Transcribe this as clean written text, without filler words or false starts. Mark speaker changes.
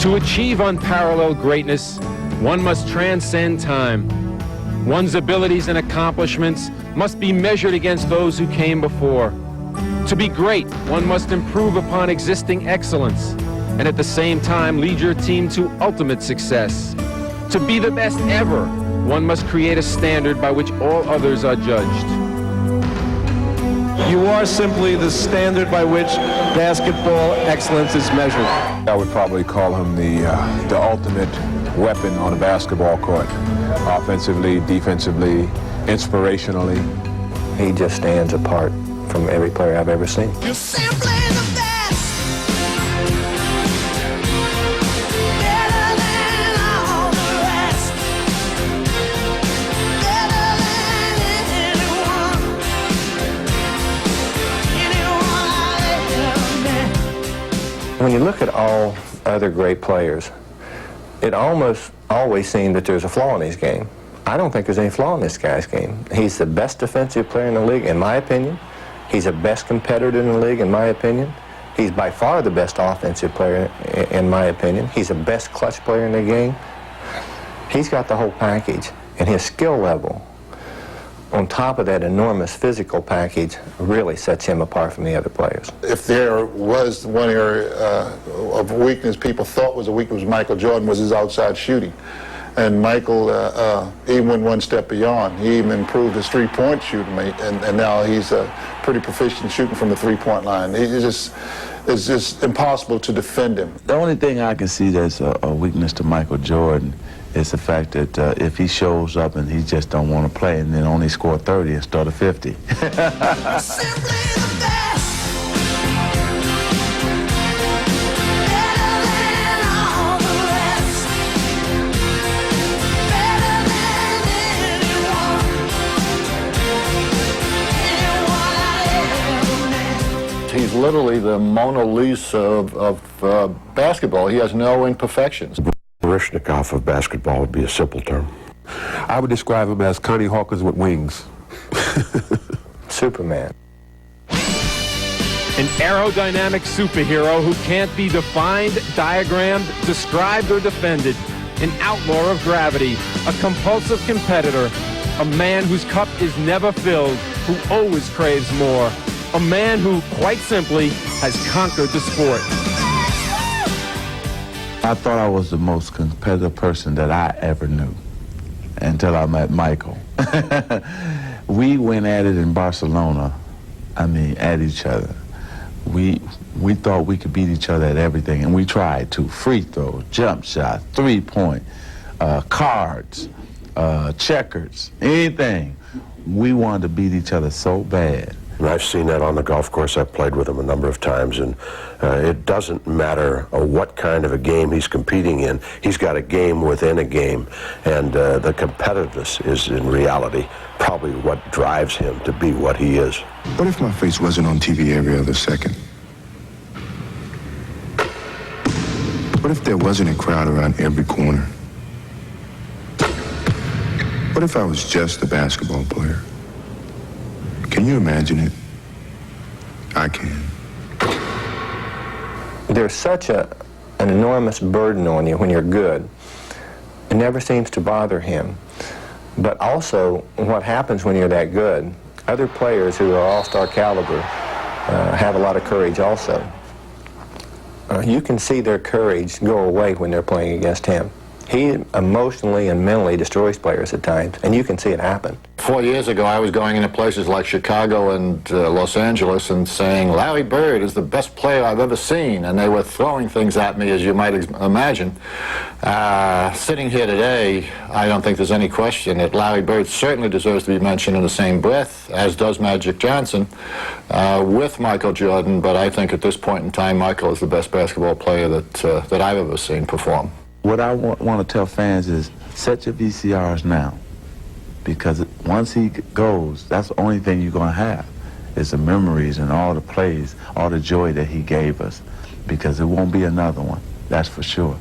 Speaker 1: To achieve unparalleled greatness, one must transcend time. One's abilities and accomplishments must be measured against those who came before. To be great, one must improve upon existing excellence, and at the same time lead your team to ultimate success. To be the best ever, one must create a standard by which all others are judged.
Speaker 2: You are simply the standard by which basketball excellence is measured.
Speaker 3: I would probably call him the ultimate weapon on a basketball court. Offensively, defensively, inspirationally.
Speaker 4: He just stands apart from every player I've ever seen.
Speaker 5: You're simply the best. Better than all the rest. Better than anyone. Anyone I've ever met.
Speaker 4: When you look at all other great players, it almost always seems that there's a flaw in his game. I don't think there's any flaw in this guy's game. He's the best defensive player in the league, in my opinion. He's the best competitor in the league, in my opinion. He's by far the best offensive player, in my opinion. He's the best clutch player in the game. He's got the whole package, and his skill level, on top of that enormous physical package, really sets him apart from the other players.
Speaker 6: If there was one area of weakness people thought was a weakness with Michael Jordan was his outside shooting. And Michael even went one step beyond. He even improved his three-point shooting, and now he's pretty proficient shooting from the three-point line. It's just impossible to defend him.
Speaker 7: The only thing I can see that's a weakness to Michael Jordan is the fact that if he shows up and he just don't want to play and then only score 30 instead of 50.
Speaker 5: Simply the best.
Speaker 6: He's literally the Mona Lisa of basketball. He has no imperfections.
Speaker 8: Baryshnikov of basketball would be a simple term.
Speaker 3: I would describe him as Connie Hawkins with wings.
Speaker 4: Superman.
Speaker 1: An aerodynamic superhero who can't be defined, diagrammed, described, or defended. An outlaw of gravity, a compulsive competitor, a man whose cup is never filled, who always craves more. A man who, quite simply, has conquered the sport.
Speaker 7: I thought I was the most competitive person that I ever knew until I met Michael. We went at it in Barcelona, at each other. We thought we could beat each other at everything, and we tried to. Free throw, jump shot, three-point, cards, checkers, anything. We wanted to beat each other so bad.
Speaker 8: And I've seen that on the golf course. I've played with him a number of times, and it doesn't matter what kind of a game he's competing in. He's got a game within a game, and the competitiveness is, in reality, probably what drives him to be what he is.
Speaker 9: What if my face wasn't on TV every other second? What if there wasn't a crowd around every corner? What if I was just a basketball player? Can you imagine it? I can.
Speaker 4: There's such an enormous burden on you when you're good. It never seems to bother him. But also, what happens when you're that good, other players who are all-star caliber have a lot of courage also. You can see their courage go away when they're playing against him. He emotionally and mentally destroys players at times, and you can see it happen.
Speaker 6: 4 years ago, I was going into places like Chicago and Los Angeles and saying, Larry Bird is the best player I've ever seen, and they were throwing things at me, as you might imagine. Sitting here today, I don't think there's any question that Larry Bird certainly deserves to be mentioned in the same breath, as does Magic Johnson, with Michael Jordan, but I think at this point in time, Michael is the best basketball player that I've ever seen perform.
Speaker 7: What I want to tell fans is set your VCRs now, because once he goes, that's the only thing you're going to have is the memories and all the plays, all the joy that he gave us, because it won't be another one, that's for sure.